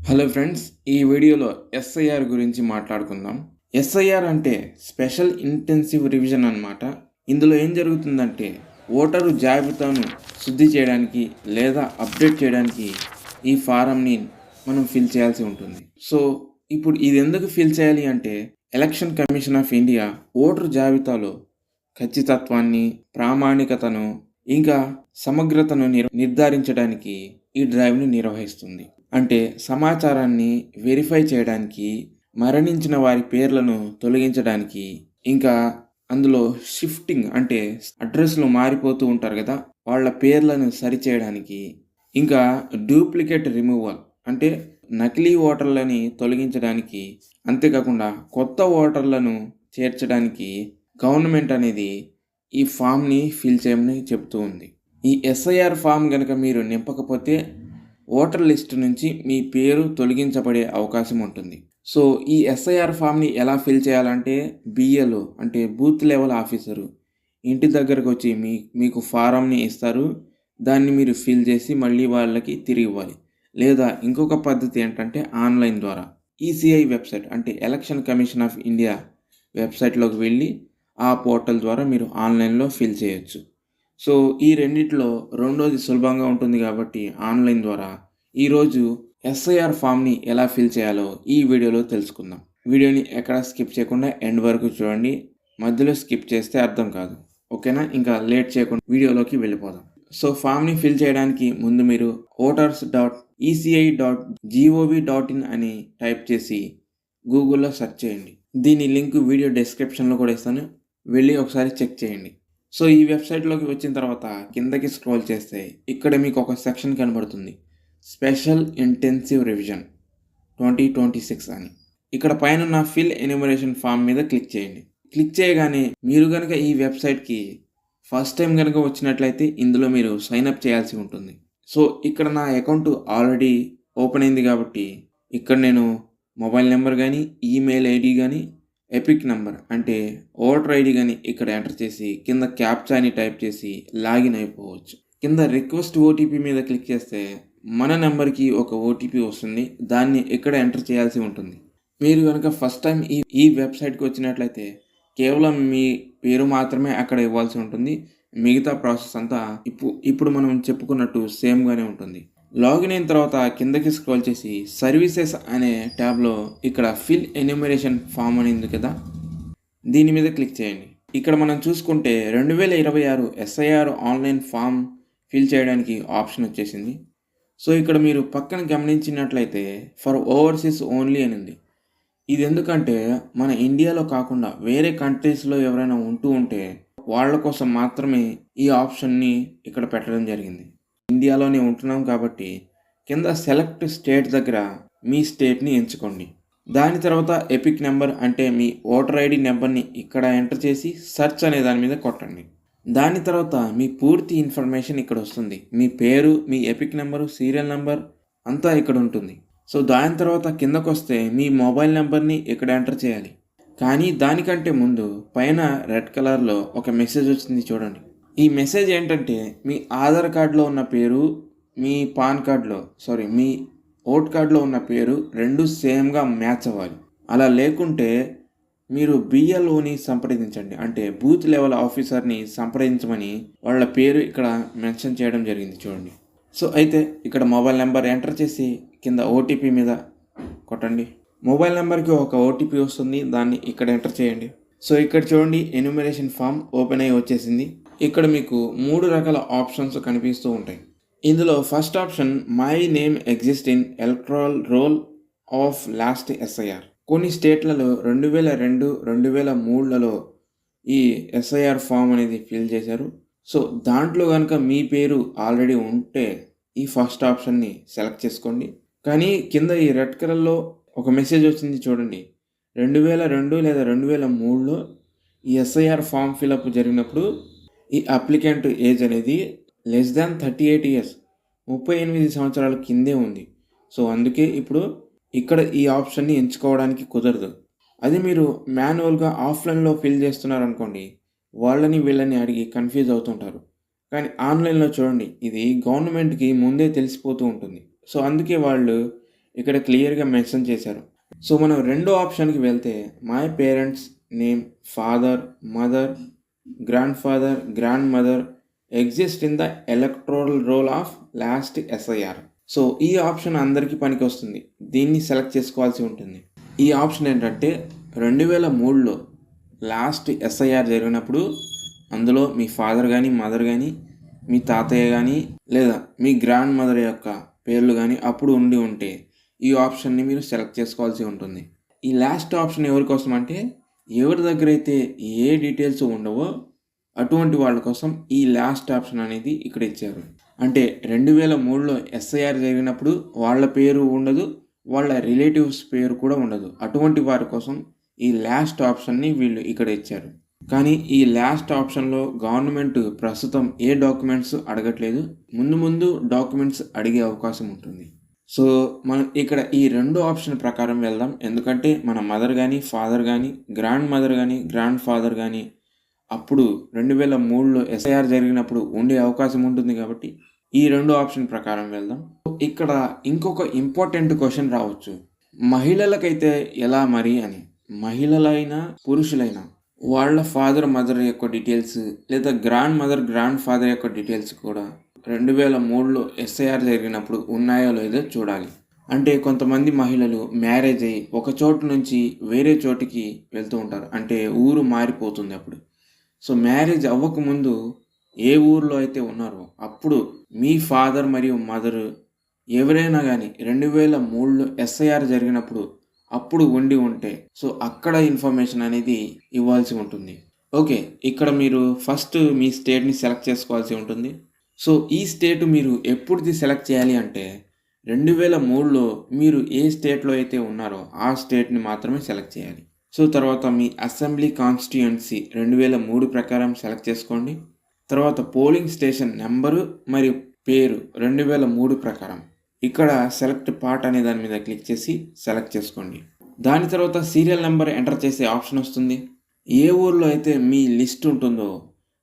Hello friends, ఈ వీడియోలో SIR గురించి మాట్లాడుకుందాం. ఎస్ఐఆర్ అంటే స్పెషల్ ఇంటెన్సివ్ రివిజన్ అన్నమాట. ఇందులో ఏం జరుగుతుందంటే ఓటరు జాబితాను శుద్ధి చేయడానికి లేదా అప్డేట్ చేయడానికి ఈ ఫారంని మనం ఫిల్ చేయాల్సి ఉంటుంది. సో ఇప్పుడు ఇది ఎందుకు ఫిల్ చేయాలి అంటే election commission of India voter జాబితాలో ఖచ్చితత్వాన్ని, ప్రామాణికతను ఇంకా సమగ్రతను నిర్ధారించడానికి ఈ డ్రైవ్ని నిర్వహిస్తుంది. అంటే సమాచారాన్ని వెరిఫై చేయడానికి, మరణించిన వారి పేర్లను తొలగించడానికి, ఇంకా అందులో షిఫ్టింగ్ అంటే అడ్రస్లు మారిపోతూ ఉంటారు కదా, వాళ్ళ పేర్లను సరిచేయడానికి, ఇంకా డూప్లికేట్ రిమూవల్ అంటే నకిలీ ఓటర్లని తొలగించడానికి, అంతేకాకుండా కొత్త ఓటర్లను చేర్చడానికి గవర్నమెంట్ అనేది ఈ ఫామ్ని ఫిల్ చేయమని చెప్తూ ఉంది. ఈ ఎస్ఐఆర్ ఫామ్ కనుక మీరు నింపకపోతే ఓటర్ లిస్ట్ నుంచి మీ పేరు తొలగించబడే అవకాశం ఉంటుంది. సో ఈ ఎస్ఐఆర్ ఫామ్ని ఎలా ఫిల్ చేయాలంటే బిఎల్ఓ అంటే బూత్ లెవెల్ ఆఫీసరు ఇంటి దగ్గరకు వచ్చి మీకు ఫారంని ఇస్తారు. దాన్ని మీరు ఫిల్ చేసి మళ్ళీ వాళ్ళకి తిరిగి ఇవ్వాలి. లేదా ఇంకొక పద్ధతి ఏంటంటే ఆన్లైన్ ద్వారా ఈసీఐ వెబ్సైట్ అంటే ఎలక్షన్ కమిషన్ ఆఫ్ ఇండియా వెబ్సైట్లోకి వెళ్ళి ఆ పోర్టల్ ద్వారా మీరు ఆన్లైన్లో ఫిల్ చేయొచ్చు. సో ఈ రెండిట్లో రెండోది సులభంగా ఉంటుంది కాబట్టి ఆన్లైన్ ద్వారా ఈరోజు ఎస్ఐఆర్ ఫామ్ని ఎలా ఫిల్ చేయాలో ఈ వీడియోలో తెలుసుకుందాం. వీడియోని ఎక్కడ స్కిప్ చేయకుండా ఎండ్ వరకు చూడండి. మధ్యలో స్కిప్ చేస్తే అర్థం కాదు. ఓకేనా? ఇంకా లేట్ చేయకుండా వీడియోలోకి వెళ్ళిపోదాం. సో ఫామ్ని ఫిల్ చేయడానికి ముందు మీరు voters.eci.gov.in అని టైప్ చేసి గూగుల్లో సెర్చ్ చేయండి. దీని లింక్ వీడియో డిస్క్రిప్షన్లో కూడా ఇస్తాను, వెళ్ళి ఒకసారి చెక్ చేయండి. సో ఈ వెబ్సైట్లోకి వచ్చిన తర్వాత కిందకి స్క్రోల్ చేస్తే ఇక్కడ మీకు ఒక సెక్షన్ కనబడుతుంది, స్పెషల్ ఇంటెన్సివ్ రివిజన్ 2026 అని. ఇక్కడ పైన ఫిల్ ఎన్యూమరేషన్ ఫామ్ మీద క్లిక్ చేయండి. క్లిక్ చేయగానే మీరు కనుక ఈ వెబ్సైట్కి ఫస్ట్ టైం కనుక వచ్చినట్లయితే ఇందులో మీరు సైన్అప్ చేయాల్సి ఉంటుంది. సో ఇక్కడ నా అకౌంట్ ఆల్రెడీ ఓపెన్ అయింది కాబట్టి ఇక్కడ నేను మొబైల్ నెంబర్ కానీ, ఈమెయిల్ ఐడి కానీ, ఎపిక్ నెంబర్ అంటే ఓటర్ ఐడి కానీ ఇక్కడ ఎంటర్ చేసి కింద క్యాప్చాని టైప్ చేసి లాగిన్ అయిపోవచ్చు. కింద రిక్వెస్ట్ ఓటీపీ మీద క్లిక్ చేస్తే మన నెంబర్కి ఒక ఓటీపీ వస్తుంది. దాన్ని ఇక్కడ ఎంటర్ చేయాల్సి ఉంటుంది. మీరు కనుక ఫస్ట్ టైం ఈ వెబ్సైట్కి వచ్చినట్లయితే కేవలం మీ పేరు మాత్రమే అక్కడ ఇవ్వాల్సి ఉంటుంది. మిగతా ప్రాసెస్ అంతా ఇప్పుడు మనం చెప్పుకున్నట్టు సేమ్గానే ఉంటుంది. లాగిన్ అయిన తర్వాత కిందకి స్క్రోల్ చేసి సర్వీసెస్ అనే ట్యాబ్లో ఇక్కడ ఫిల్ ఎన్యూమరేషన్ ఫామ్ అని ఉంది కదా, దీని మీద క్లిక్ చేయండి. ఇక్కడ మనం చూసుకుంటే 2026 ఎస్ఐఆర్ ఆన్లైన్ ఫామ్ ఫిల్ చేయడానికి ఆప్షన్ వచ్చేసింది. సో ఇక్కడ మీరు పక్కన గమనించినట్లయితే ఫర్ ఓవర్సీస్ ఓన్లీ అని ఉంది. ఇది ఎందుకంటే మన ఇండియాలో కాకుండా వేరే కంట్రీస్లో ఎవరైనా ఉంటే వాళ్ళ కోసం మాత్రమే ఈ ఆప్షన్ని ఇక్కడ పెట్టడం జరిగింది. ఇండియాలోనే ఉంటున్నాం కాబట్టి కింద సెలెక్ట్ స్టేట్ దగ్గర మీ స్టేట్ని ఎంచుకోండి. దాని తర్వాత ఎపిక్ నెంబర్ అంటే మీ ఓటర్ ఐడి నెంబర్ని ఇక్కడ ఎంటర్ చేసి సెర్చ్ అనే దాని మీద కొట్టండి. దాని తర్వాత మీ పూర్తి ఇన్ఫర్మేషన్ ఇక్కడ వస్తుంది. మీ పేరు, మీ ఎపిక్ నెంబరు, సీరియల్ నెంబర్ అంతా ఇక్కడ ఉంటుంది. సో దాని తర్వాత కిందకు వస్తే మీ మొబైల్ నెంబర్ని ఇక్కడ ఎంటర్ చేయాలి. కానీ దానికంటే ముందు పైన రెడ్ కలర్లో ఒక మెసేజ్ వచ్చింది చూడండి. ఈ మెసేజ్ ఏంటంటే మీ ఆధార్ కార్డులో ఉన్న పేరు, మీ మీ ఓట్ కార్డులో ఉన్న పేరు రెండు సేమ్గా మ్యాచ్ అవ్వాలి. అలా లేకుంటే మీరు బిఎల్ఓని సంప్రదించండి అంటే బూత్ లెవెల్ ఆఫీసర్ని సంప్రదించమని వాళ్ళ పేరు ఇక్కడ మెన్షన్ చేయడం జరిగింది చూడండి. సో అయితే ఇక్కడ మొబైల్ నెంబర్ ఎంటర్ చేసి కింద ఓటీపీ మీద కొట్టండి. మొబైల్ నెంబర్కి ఒక ఓటీపీ వస్తుంది, దాన్ని ఇక్కడ ఎంటర్ చేయండి. సో ఇక్కడ చూడండి ఎన్యూమరేషన్ ఫామ్ ఓపెన్ అయ్యి వచ్చేసింది. ఇక్కడ మీకు 3 రకాల ఆప్షన్స్ కనిపిస్తూ ఉంటాయి. ఇందులో first option my name exist in electoral roll of last SIR. కొన్ని స్టేట్లలో 2002, 2003లలో ఈ ఎస్ఐఆర్ ఫామ్ అనేది ఫిల్ చేశారు. సో దాంట్లో కనుక మీ పేరు ఆల్రెడీ ఉంటే ఈ ఫస్ట్ ఆప్షన్ని సెలెక్ట్ చేసుకోండి. కానీ కింద ఈ రెడ్ కలర్లో ఒక మెసేజ్ వచ్చింది చూడండి, 2002 లేదా 2003లో ఈ ఎస్ఐఆర్ ఫామ్ ఫిలప్ జరిగినప్పుడు ఈ అప్లికెంట్ ఏజ్ అనేది లెస్ దాన్ 38 ఇయర్స్ 38 సంవత్సరాల కిందే ఉంది. సో అందుకే ఇప్పుడు ఇక్కడ ఈ ఆప్షన్ని ఎంచుకోవడానికి కుదరదు. అది మీరు మాన్యువల్గా ఆఫ్లైన్లో ఫిల్ చేస్తున్నారనుకోండి, వాళ్ళని వీళ్ళని అడిగి కన్ఫ్యూజ్ అవుతుంటారు. కానీ ఆన్లైన్లో చూడండి, ఇది గవర్నమెంట్కి ముందే తెలిసిపోతూ ఉంటుంది. సో అందుకే వాళ్ళు ఇక్కడ క్లియర్గా మెన్షన్ చేశారు. సో మనం రెండో ఆప్షన్కి వెళ్తే my parents name, father, mother, grand father, grand mother exist in the electoral roll of last SIR. So ఈ ఆప్షన్ అందరికీ పనికి వస్తుంది. దీన్ని సెలెక్ట్ చేసుకోవాల్సి ఉంటుంది. ఈ ఆప్షన్ ఏంటంటే 2003లో లాస్ట్ ఎస్ఐఆర్ జరిగినప్పుడు అందులో మీ ఫాదర్ కానీ, మదర్ కానీ, మీ తాతయ్య కానీ, లేదా మీ గ్రాండ్ మదర్ యొక్క పేర్లు కానీ అప్పుడు ఉండి ఉంటే ఈ ఆప్షన్ని మీరు సెలెక్ట్ చేసుకోవాల్సి ఉంటుంది. ఈ లాస్ట్ ఆప్షన్ ఎవరి కోసం అంటే ఎవరి దగ్గర అయితే ఏ డీటెయిల్స్ ఉండవో అటువంటి వాళ్ళ కోసం ఈ లాస్ట్ ఆప్షన్ అనేది ఇక్కడ ఇచ్చారు. అంటే 2003లో ఎస్ఐఆర్ జరిగినప్పుడు వాళ్ళ పేరు ఉండదు, వాళ్ళ రిలేటివ్స్ పేరు కూడా ఉండదు. అటువంటి వారి కోసం ఈ లాస్ట్ ఆప్షన్ని వీళ్ళు ఇక్కడ ఇచ్చారు. కానీ ఈ లాస్ట్ ఆప్షన్లో గవర్నమెంట్ ప్రస్తుతం ఏ డాక్యుమెంట్స్ అడగట్లేదు. ముందు డాక్యుమెంట్స్ అడిగే అవకాశం ఉంటుంది. సో మనం ఇక్కడ ఈ రెండో ఆప్షన్ ప్రకారం వెళ్దాం. ఎందుకంటే మన మదర్ కానీ, ఫాదర్ కానీ, గ్రాండ్ మదర్ కానీ, గ్రాండ్ ఫాదర్ కానీ అప్పుడు 2003లో ఎస్ఐఆర్ జరిగినప్పుడు ఉండే అవకాశం ఉంటుంది. కాబట్టి ఈ రెండో ఆప్షన్ ప్రకారం వెళ్దాం. ఇక్కడ ఇంకొక ఇంపార్టెంట్ క్వశ్చన్ రావచ్చు, మహిళలకైతే ఎలా మరి అని. మహిళలైనా పురుషులైనా వాళ్ళ ఫాదర్ మదర్ యొక్క డీటెయిల్స్ లేదా గ్రాండ్ మదర్ గ్రాండ్ ఫాదర్ యొక్క డీటెయిల్స్ కూడా 2003లో ఎస్ఐఆర్ జరిగినప్పుడు ఉన్నాయో లేదో చూడాలి. అంటే కొంతమంది మహిళలు మ్యారేజ్ అయ్యి ఒక చోటు నుంచి వేరే చోటికి వెళ్తూ ఉంటారు. అంటే ఊరు మారిపోతుంది అప్పుడు. సో మ్యారేజ్ అవ్వకముందు ఏ ఊర్లో అయితే ఉన్నారో అప్పుడు మీ ఫాదర్ మరియు మదర్ ఎవరైనా కానీ 2003లో ఎస్ఐఆర్ జరిగినప్పుడు అప్పుడు ఉండి ఉంటే సో అక్కడ ఇన్ఫర్మేషన్ అనేది ఇవ్వాల్సి ఉంటుంది. ఓకే, ఇక్కడ మీరు ఫస్ట్ మీ స్టేట్ని సెలెక్ట్ చేసుకోవాల్సి ఉంటుంది. సో ఈ స్టేట్ మీరు ఎప్పుడుది సెలెక్ట్ చేయాలి అంటే 2003లో మీరు ఏ స్టేట్లో అయితే ఉన్నారో ఆ స్టేట్ని మాత్రమే సెలెక్ట్ చేయాలి. సో తర్వాత మీ అసెంబ్లీ కాన్స్టిట్యుయెన్సీ 2003 ప్రకారం సెలెక్ట్ చేసుకోండి. తర్వాత పోలింగ్ స్టేషన్ నెంబరు మరియు పేరు 2003 ప్రకారం ఇక్కడ సెలెక్ట్ పార్ట్ అనే దాని మీద క్లిక్ చేసి సెలెక్ట్ చేసుకోండి. దాని తర్వాత సీరియల్ నెంబర్ ఎంటర్ చేసే ఆప్షన్ వస్తుంది. ఏ ఊర్లో అయితే మీ లిస్ట్ ఉంటుందో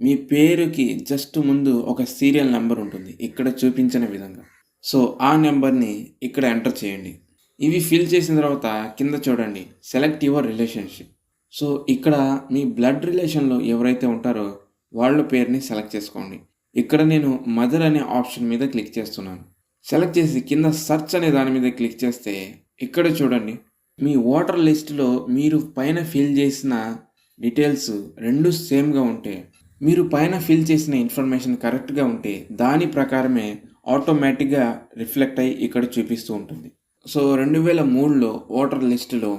మీ పేరుకి జస్ట్ ముందు ఒక సీరియల్ నెంబర్ ఉంటుంది ఇక్కడ చూపించిన విధంగా. సో ఆ నెంబర్ని ఇక్కడ ఎంటర్ చేయండి. ఇవి ఫిల్ చేసిన తర్వాత కింద చూడండి సెలెక్ట్ యువర్ రిలేషన్షిప్. సో ఇక్కడ మీ బ్లడ్ రిలేషన్లో ఎవరైతే ఉంటారో వాళ్ళ పేరుని సెలెక్ట్ చేసుకోండి. ఇక్కడ నేను మదర్ అనే ఆప్షన్ మీద క్లిక్ చేస్తున్నాను. సెలెక్ట్ చేసి కింద సెర్చ్ అనే దాని మీద క్లిక్ చేస్తే ఇక్కడ చూడండి మీ ఓటర్ లిస్టులో మీరు పైన ఫిల్ చేసిన డీటెయిల్స్ రెండు సేమ్గా ఉంటే, మీరు పైన ఫిల్ చేసిన ఇన్ఫర్మేషన్ కరెక్ట్గా ఉంటే దాని ప్రకారమే ఆటోమేటిక్గా రిఫ్లెక్ట్ అయ్యి ఇక్కడ చూపిస్తూ ఉంటుంది. సో 2003లో ఓటర్ లిస్టులో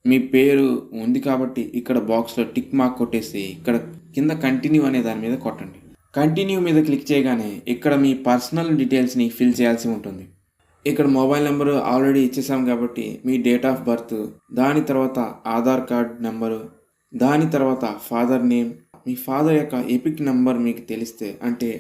మీ పేరు ఉంది కాబట్టి ఇక్కడ బాక్స్లో టిక్ మార్క్ కొట్టేసి ఇక్కడ కింద కంటిన్యూ అనే దాని మీద కొట్టండి. కంటిన్యూ మీద క్లిక్ చేయగానే ఇక్కడ మీ పర్సనల్ డీటెయిల్స్ని ఫిల్ చేయాల్సి ఉంటుంది. ఇక్కడ మొబైల్ నెంబరు ఆల్రెడీ ఇచ్చేసాం కాబట్టి మీ డేట్ ఆఫ్ బర్త్, దాని తర్వాత ఆధార్ కార్డ్ నెంబరు, దాని తర్వాత ఫాదర్ నేమ్, మీ ఫాదర్ యొక్క ఎపిక్ నెంబర్ మీకు తెలిస్తే అంటే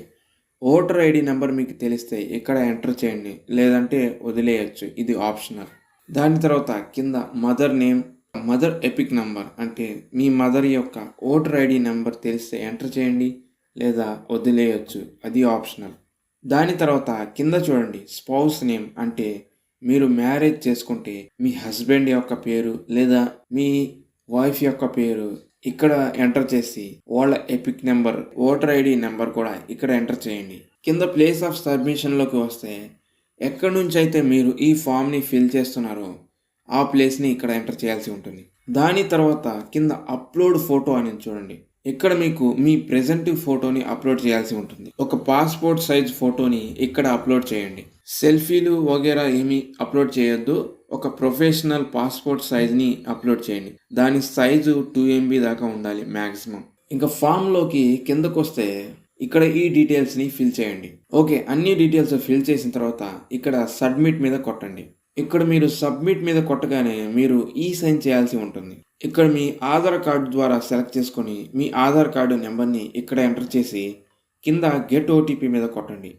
ఓటర్ ఐడి నెంబర్ మీకు తెలిస్తే ఇక్కడ ఎంటర్ చేయండి, లేదంటే వదిలేయచ్చు, ఇది ఆప్షనల్. దాని తర్వాత కింద mother name, mother epic number అంటే మీ మదర్ యొక్క ఓటర్ ఐడి నెంబర్ తెలిస్తే ఎంటర్ చేయండి, లేదా వదిలేయచ్చు, అది ఆప్షనల్. దాని తర్వాత కింద చూడండి స్పౌస్ నేమ్ అంటే మీరు మ్యారేజ్ చేసుకుంటే మీ హస్బెండ్ యొక్క పేరు లేదా మీ వైఫ్ యొక్క పేరు ఇక్కడ ఎంటర్ చేసి వాళ్ళ epic number, voter ID number కూడా ఇక్కడ ఎంటర్ చేయండి. కింద ప్లేస్ ఆఫ్ సబ్మిషన్లోకి వస్తే ఎక్కడి నుంచి అయితే మీరు ఈ ఫామ్ని ఫిల్ చేస్తున్నారో ఆ ప్లేస్ని ఇక్కడ ఎంటర్ చేయాల్సి ఉంటుంది. దాని తర్వాత కింద అప్లోడ్ ఫోటో అని చూడండి. ఇక్కడ మీకు మీ ప్రెజెంట్ ఫోటోని అప్లోడ్ చేయాల్సి ఉంటుంది. ఒక పాస్పోర్ట్ సైజ్ ఫోటోని ఇక్కడ అప్లోడ్ చేయండి. సెల్ఫీలు వగేరా ఏమీ అప్లోడ్ చేయొద్దు. ఒక ప్రొఫెషనల్ పాస్పోర్ట్ సైజ్ని అప్లోడ్ చేయండి. దాని సైజు 2 MB దాకా ఉండాలి మ్యాక్సిమం. ఇంకా ఫామ్లోకి కిందకు వస్తే ఇక్కడ ఈ డీటెయిల్స్ని ఫిల్ చేయండి. ఓకే, అన్ని డీటెయిల్స్ ఫిల్ చేసిన తర్వాత ఇక్కడ సబ్మిట్ మీద కొట్టండి. ఇక్కడ మీరు సబ్మిట్ మీద కొట్టగానే మీరు ఈ సైన్ చేయాల్సి ఉంటుంది. ఇక్కడ మీ ఆధార్ కార్డు ద్వారా సెలెక్ట్ చేసుకొని మీ ఆధార్ కార్డు నెంబర్ని ఇక్కడ ఎంటర్ చేసి కింద గెట్ ఓటీపీ మీద కొట్టండి.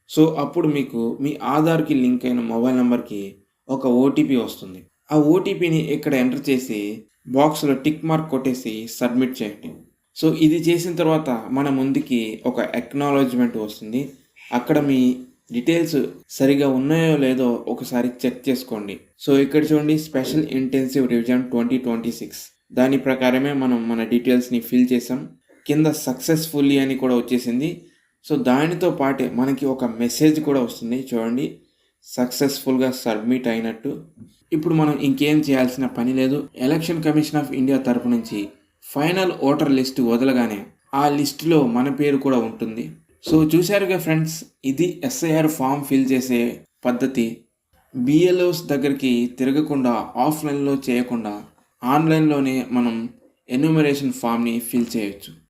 సో అప్పుడు మీకు మీ ఆధార్కి లింక్ అయిన మొబైల్ నెంబర్కి ఒక ఓటీపీ వస్తుంది. ఆ ఓటీపీని ఇక్కడ ఎంటర్ చేసి బాక్స్లో టిక్ మార్క్ కొట్టేసి సబ్మిట్ చేయండి. సో ఇది చేసిన తర్వాత మన ముందుకి ఒక అక్నాలెడ్జ్మెంట్ వస్తుంది. అక్కడ మీ డీటెయిల్స్ సరిగా ఉన్నాయో లేదో ఒకసారి చెక్ చేసుకోండి. సో ఇక్కడ చూడండి, స్పెషల్ ఇంటెన్సివ్ రివిజన్ 2026 దాని ప్రకారమే మనం మన డీటెయిల్స్ని ఫిల్ చేసాం. కింద సక్సెస్ఫుల్లీ అని కూడా వచ్చేసింది. సో దానితో పాటే మనకి ఒక మెసేజ్ కూడా వస్తుంది చూడండి, సక్సెస్ఫుల్గా సబ్మిట్ అయినట్టు. ఇప్పుడు మనం ఇంకేం చేయాల్సిన పని లేదు. ఎలక్షన్ కమిషన్ ఆఫ్ ఇండియా తరపు నుంచి ఫైనల్ ఓటర్ లిస్ట్ వదలగానే ఆ లిస్టులో మన పేరు కూడా ఉంటుంది. సో చూశారుగా ఫ్రెండ్స్, ఇది ఎస్ఐఆర్ ఫామ్ ఫిల్ చేసే పద్ధతి. బిఎల్ఓస్ దగ్గరికి తిరగకుండా, ఆఫ్లైన్లో చేయకుండా ఆన్లైన్లోనే మనం ఎన్యూమరేషన్ ఫామ్ని ఫిల్ చేయొచ్చు.